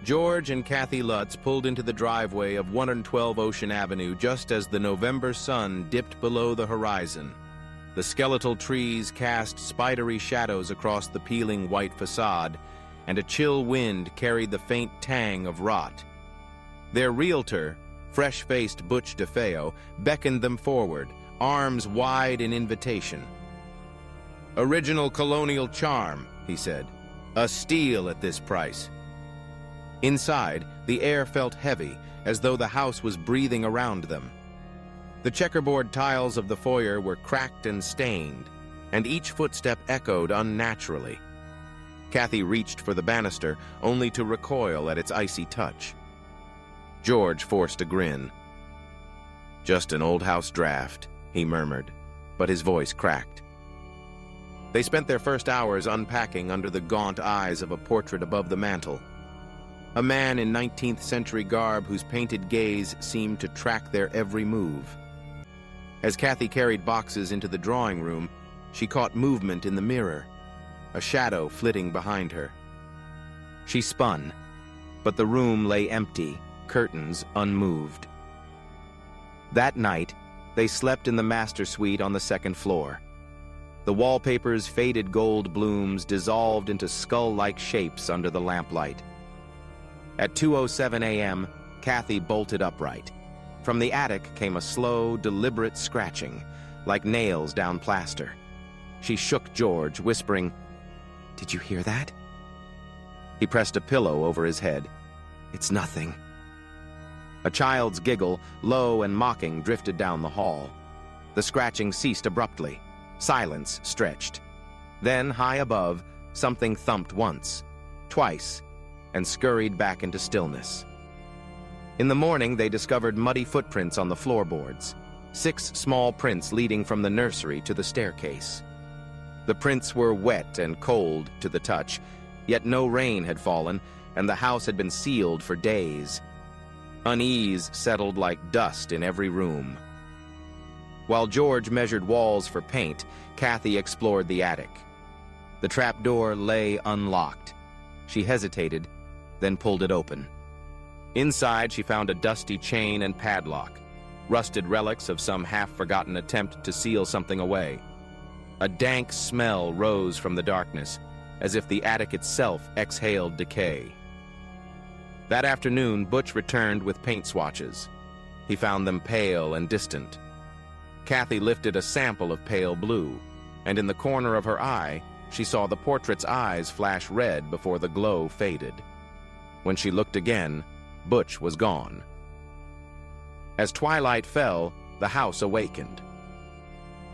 George and Kathy Lutz pulled into the driveway of 112 Ocean Avenue just as the November sun dipped below the horizon. The skeletal trees cast spidery shadows across the peeling white facade, and a chill wind carried the faint tang of rot. Their realtor, fresh-faced Butch DeFeo, beckoned them forward, arms wide in invitation. "Original colonial charm," he said. "A steal at this price." Inside, the air felt heavy, as though the house was breathing around them. The checkerboard tiles of the foyer were cracked and stained, and each footstep echoed unnaturally. Kathy reached for the banister, only to recoil at its icy touch. George forced a grin. "Just an old house draft," he murmured, but his voice cracked. They spent their first hours unpacking under the gaunt eyes of a portrait above the mantel. A man in 19th century garb whose painted gaze seemed to track their every move. As Kathy carried boxes into the drawing room, she caught movement in the mirror, a shadow flitting behind her. She spun, but the room lay empty, curtains unmoved. That night, they slept in the master suite on the second floor. The wallpaper's faded gold blooms dissolved into skull-like shapes under the lamplight. At 2:07 a.m., Kathy bolted upright. From the attic came a slow, deliberate scratching, like nails down plaster. She shook George, whispering, "Did you hear that?" He pressed a pillow over his head. "It's nothing." A child's giggle, low and mocking, drifted down the hall. The scratching ceased abruptly. Silence stretched. Then, high above, something thumped once, twice, and scurried back into stillness. In the morning, they discovered muddy footprints on the floorboards, 6 small prints leading from the nursery to the staircase. The prints were wet and cold to the touch, yet no rain had fallen, and the house had been sealed for days. Unease settled like dust in every room. While George measured walls for paint, Kathy explored the attic. The trapdoor lay unlocked. She hesitated, then pulled it open. Inside, she found a dusty chain and padlock, rusted relics of some half-forgotten attempt to seal something away. A dank smell rose from the darkness, as if the attic itself exhaled decay. That afternoon, Butch returned with paint swatches. He found them pale and distant. Kathy lifted a sample of pale blue, and in the corner of her eye, she saw the portrait's eyes flash red before the glow faded. When she looked again, Butch was gone. As twilight fell, the house awakened.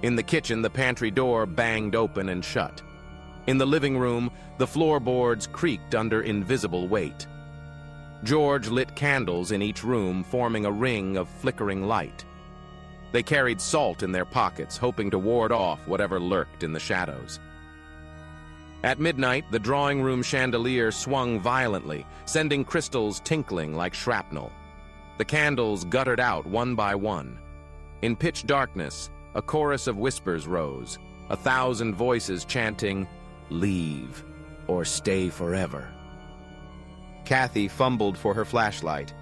In the kitchen, the pantry door banged open and shut. In the living room, the floorboards creaked under invisible weight. George lit candles in each room, forming a ring of flickering light. They carried salt in their pockets, hoping to ward off whatever lurked in the shadows. At midnight, the drawing room chandelier swung violently, sending crystals tinkling like shrapnel. The candles guttered out one by one. In pitch darkness, a chorus of whispers rose, 1,000 voices chanting, "Leave or stay forever." Kathy fumbled for her flashlight.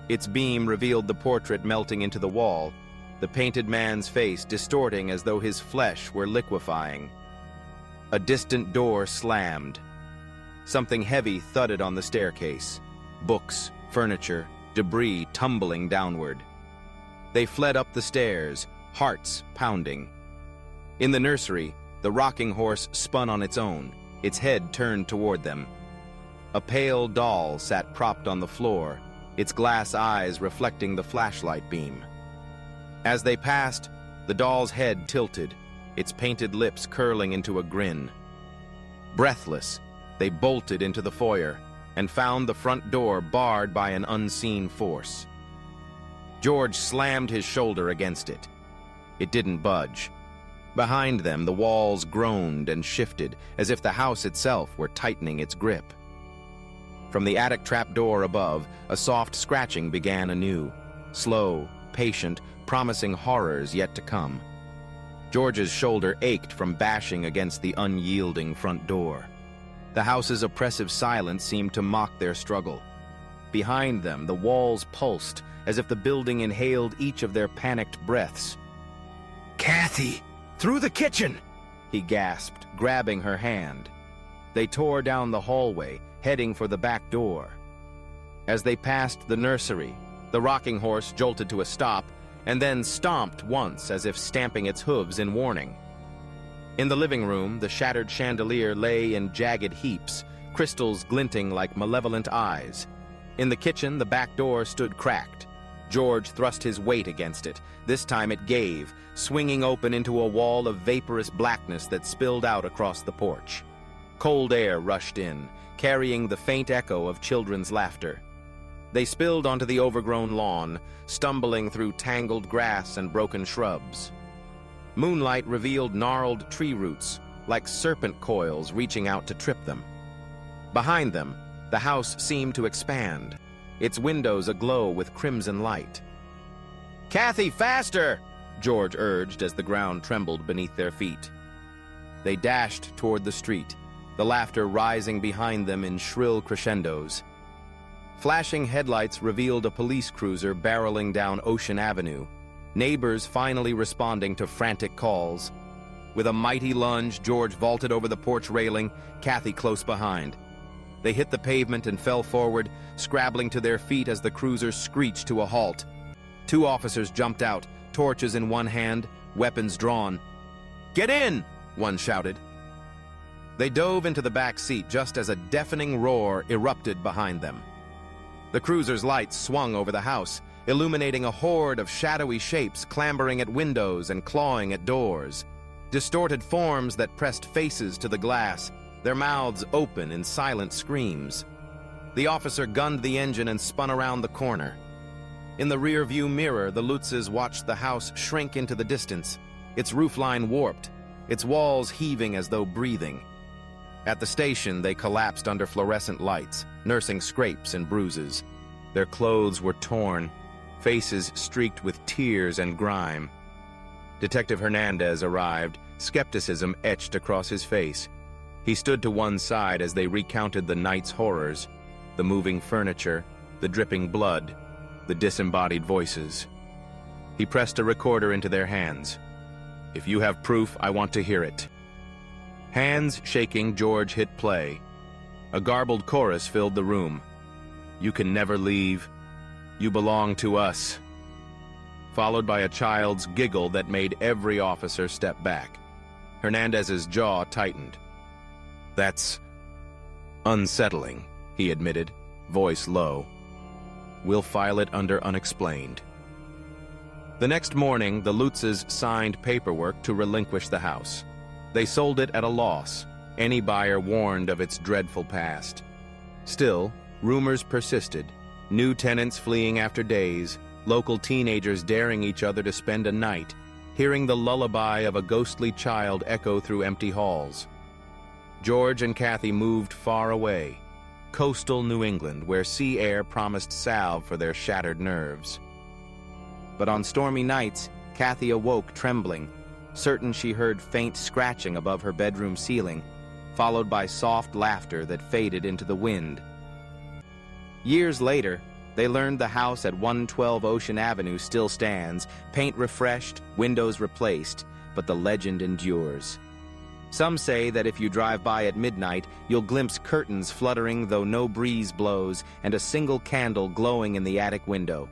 Its beam revealed the portrait melting into the wall, the painted man's face distorting as though his flesh were liquefying. A distant door slammed. Something heavy thudded on the staircase. Books, furniture, debris tumbling downward. They fled up the stairs, hearts pounding. In the nursery, the rocking horse spun on its own, its head turned toward them. A pale doll sat propped on the floor, its glass eyes reflecting the flashlight beam. As they passed, the doll's head tilted, its painted lips curling into a grin. Breathless, they bolted into the foyer and found the front door barred by an unseen force. George slammed his shoulder against it. It didn't budge. Behind them, the walls groaned and shifted, as if the house itself were tightening its grip. From the attic trapdoor above, a soft scratching began anew, slow, patient, promising horrors yet to come. George's shoulder ached from bashing against the unyielding front door. The house's oppressive silence seemed to mock their struggle, Behind them, the walls pulsed, as if the building inhaled each of their panicked breaths. "Kathy! Through the kitchen!" he gasped, grabbing her hand. They tore down the hallway, heading for the back door. As they passed the nursery, the rocking horse jolted to a stop and then stomped once as if stamping its hooves in warning. In the living room, the shattered chandelier lay in jagged heaps, crystals glinting like malevolent eyes. In the kitchen, the back door stood cracked. George thrust his weight against it. This time it gave, swinging open into a wall of vaporous blackness that spilled out across the porch. Cold air rushed in, carrying the faint echo of children's laughter. They spilled onto the overgrown lawn, stumbling through tangled grass and broken shrubs. Moonlight revealed gnarled tree roots, like serpent coils reaching out to trip them. Behind them, the house seemed to expand, its windows aglow with crimson light. "Kathy, faster!" George urged as the ground trembled beneath their feet. They dashed toward the street, the laughter rising behind them in shrill crescendos. Flashing headlights revealed a police cruiser barreling down Ocean Avenue, neighbors finally responding to frantic calls. With a mighty lunge, George vaulted over the porch railing, Kathy close behind. They hit the pavement and fell forward, scrabbling to their feet as the cruiser screeched to a halt. Two officers jumped out, torches in one hand, weapons drawn. "Get in!" one shouted. They dove into the back seat just as a deafening roar erupted behind them. The cruiser's lights swung over the house, illuminating a horde of shadowy shapes clambering at windows and clawing at doors. Distorted forms that pressed faces to the glass, their mouths open in silent screams. The officer gunned the engine and spun around the corner. In the rear-view mirror, the Lutzes watched the house shrink into the distance, its roofline warped, its walls heaving as though breathing. At the station, they collapsed under fluorescent lights, nursing scrapes and bruises. Their clothes were torn, faces streaked with tears and grime. Detective Hernandez arrived, skepticism etched across his face. He stood to one side as they recounted the night's horrors, the moving furniture, the dripping blood, the disembodied voices. He pressed a recorder into their hands. "If you have proof, I want to hear it." Hands shaking, George hit play. A garbled chorus filled the room. "You can never leave. You belong to us." Followed by a child's giggle that made every officer step back. Hernandez's jaw tightened. "That's unsettling," he admitted, voice low. "We'll file it under unexplained." The next morning, the Lutzes signed paperwork to relinquish the house. They sold it at a loss, any buyer warned of its dreadful past. Still, rumors persisted, new tenants fleeing after days, local teenagers daring each other to spend a night, hearing the lullaby of a ghostly child echo through empty halls. George and Kathy moved far away, coastal New England, where sea air promised salve for their shattered nerves. But on stormy nights, Kathy awoke trembling, certain she heard faint scratching above her bedroom ceiling, followed by soft laughter that faded into the wind. Years later, they learned the house at 112 Ocean Avenue still stands, paint refreshed, windows replaced, but the legend endures. Some say that if you drive by at midnight, you'll glimpse curtains fluttering though no breeze blows and a single candle glowing in the attic window.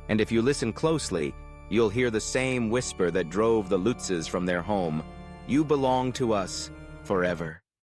And if you listen closely, you'll hear the same whisper that drove the Lutzes from their home. "You belong to us forever."